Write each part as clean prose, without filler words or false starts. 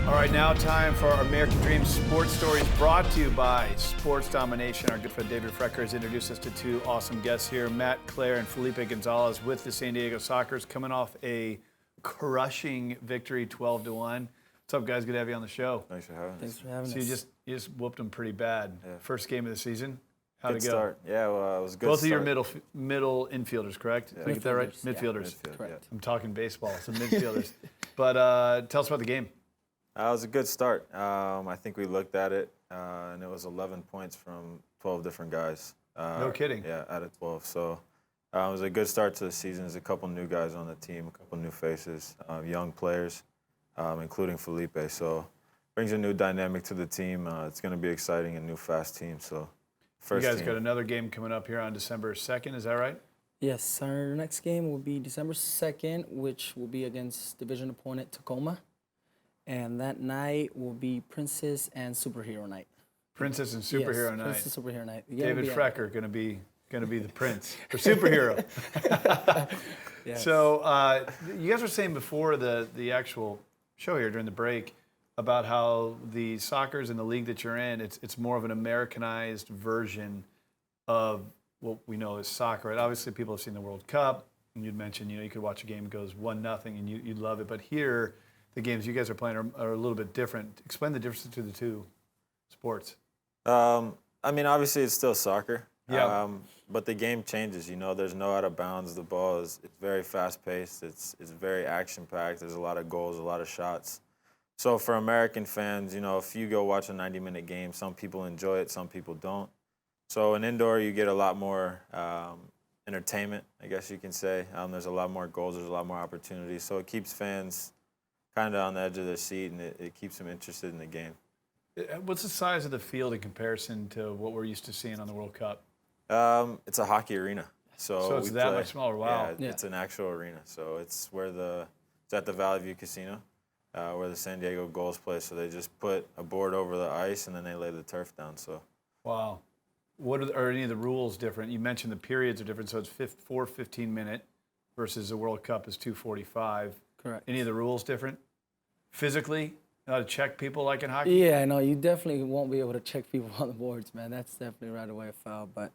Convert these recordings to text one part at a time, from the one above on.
All right, now time for our American Dream Sports Stories brought to you by Sports Domination. Our good friend David Frecker has introduced us to two awesome guests here, Matt Clare and Felipe Gonzalez with the San Diego Sockers, coming off a crushing victory, 12-1. What's up, guys? Good to have you on the show. Thanks for having us. Thanks for having So us. you just whooped them pretty bad. Yeah. First game of the season. How'd Good it go? start. Yeah, well, it was a good Both start. of your middle infielders, correct? Yeah. Did I get that right? Midfielders, yeah. Midfielders. Midfield, Correct. I'm talking baseball, so midfielders. But tell us about the game. It was a good start. I think we looked at it, and it was 11 points from 12 different guys. No kidding. Yeah, out of 12. So it was a good start to the season. There's a couple new guys on the team, a couple new faces, young players, including Felipe. So brings a new dynamic to the team. It's going to be exciting, a new fast team. So first You guys team. got another game coming up here on December 2nd, is that right? Yes, our next game will be December 2nd, which will be against division opponent Tacoma. And that night will be Princess and Superhero Night. Princess and Superhero Yes, Night. Princess and Superhero Night. David Frecker going to be the prince or superhero. Yes. So you guys were saying before the actual show here during the break about how the Sockers in the league that you're in, it's more of an Americanized version of what we know as soccer. And obviously, people have seen the World Cup, and you'd mentioned you could watch a game that goes 1-0 and you'd love it. But here, the games you guys are playing are a little bit different. Explain the difference between the two sports. I mean, obviously it's still soccer. Yeah. But the game changes. There's no out of bounds. The ball it's very fast paced. It's very action packed. There's a lot of goals, a lot of shots. So for American fans, if you go watch a 90-minute game, some people enjoy it, some people don't. So in indoor, you get a lot more entertainment, I guess you can say. There's a lot more goals. There's a lot more opportunities. So it keeps fans kind of on the edge of their seat, and it keeps them interested in the game. What's the size of the field in comparison to what we're used to seeing on the World Cup? It's a hockey arena. So it's that much smaller. Wow. Yeah, it's an actual arena. So it's it's at the Valley View Casino, where the San Diego Gulls play. So they just put a board over the ice and then they lay the turf down. So. Wow. What are any of the rules different? You mentioned the periods are different. So it's 4 15-minute versus the World Cup is 2:45. Correct. Any of the rules different? Physically, to check people like in hockey? Yeah, no, you definitely won't be able to check people on the boards, man. That's definitely right away a foul. But,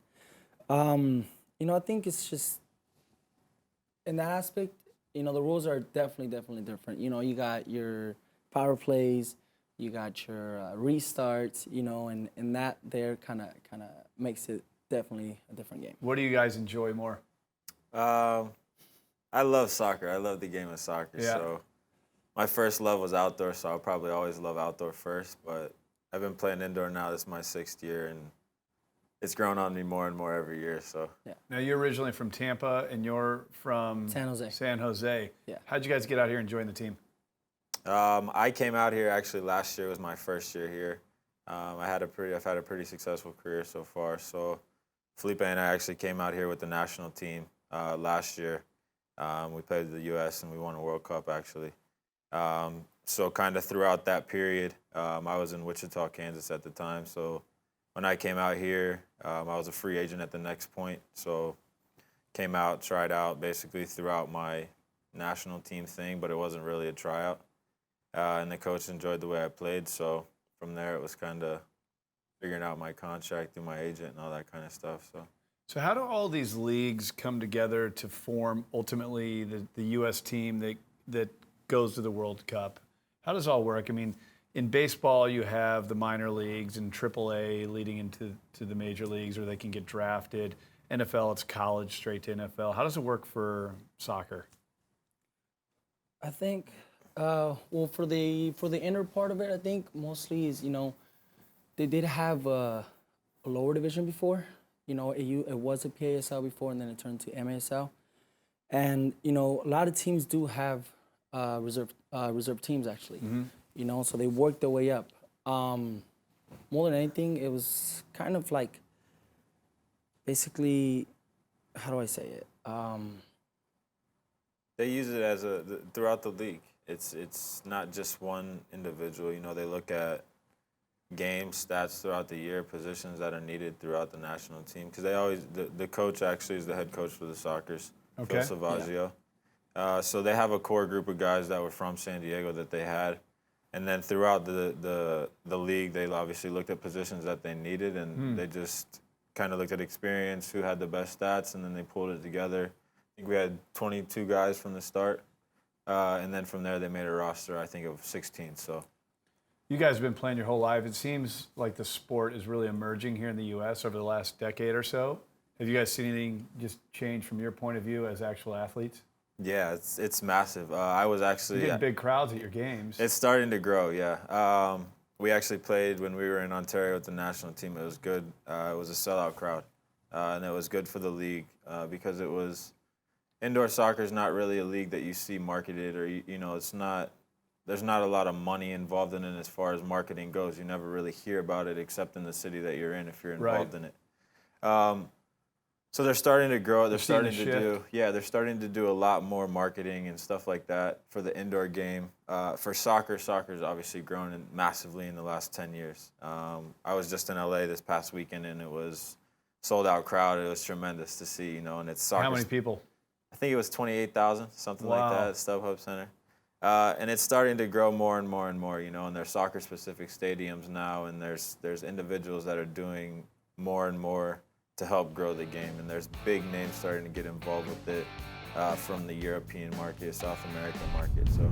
I think it's just in that aspect, the rules are definitely different. You got your power plays, you got your restarts, and that there kind of makes it definitely a different game. What do you guys enjoy more? I love soccer. I love the game of soccer. Yeah. So my first love was outdoor, so I'll probably always love outdoor first. But I've been playing indoor now. This is my 6th year, and it's grown on me more and more every year. So Now, you're originally from Tampa, and you're from San Jose. San Jose. Yeah. How'd you guys get out here and join the team? I came out here actually last year was my first year here. I've had a pretty successful career so far. So Felipe and I actually came out here with the national team last year. We played the U.S. and we won a World Cup actually. So kind of throughout that period, I was in Wichita, Kansas at the time. So when I came out here, I was a free agent at the next point. So came out, tried out basically throughout my national team thing, but it wasn't really a tryout. And the coach enjoyed the way I played. So from there, it was kind of figuring out my contract through my agent and all that kind of stuff. So how do all these leagues come together to form ultimately the U.S. team that goes to the World Cup? How does it all work? I mean, in baseball, you have the minor leagues and AAA leading into the major leagues, or they can get drafted. NFL, it's college straight to NFL. How does it work for soccer? I think, for the inner part of it, I think mostly is, they did have a lower division before. It was a PASL before, and then it turned to MASL. And, a lot of teams do have reserve teams, actually. Mm-hmm. So they worked their way up. More than anything, it was kind of like, basically, how do I say it? They use it as throughout the league. It's not just one individual. They look at game stats throughout the year, positions that are needed throughout the national team. Because the coach actually is the head coach for the Sockers, Okay. Phil Salvaggio. So they have a core group of guys that were from San Diego that they had. And then throughout the league, they obviously looked at positions that they needed, and they just kind of looked at experience, who had the best stats, and then they pulled it together. I think we had 22 guys from the start, and then from there they made a roster, I think, of 16. So You guys have been playing your whole life. It seems like the sport is really emerging here in the U.S. over the last decade or so. Have you guys seen anything just change from your point of view as actual athletes? yeah, it's massive. I was actually You're getting big crowds at your games. It's starting to grow, yeah. We actually played when we were in Ontario with the national team. It was good. It was a sellout crowd, and it was good for the league because it was indoor soccer is not really a league that you see marketed, or it's not. There's not a lot of money involved in it as far as marketing goes. You never really hear about it except in the city that you're in if you're involved in it. So they're starting to grow. They're starting to do a lot more marketing and stuff like that for the indoor game. For soccer's obviously grown massively in the last 10 years. I was just in LA this past weekend, and it was sold out crowd. It was tremendous to see, and it's soccer. How many people? I think it was 28,000, something Wow. like that at StubHub Center. And it's starting to grow more and more and more, and there's soccer-specific stadiums now, and there's individuals that are doing more and more to help grow the game, and there's big names starting to get involved with it from the European market, South American market. So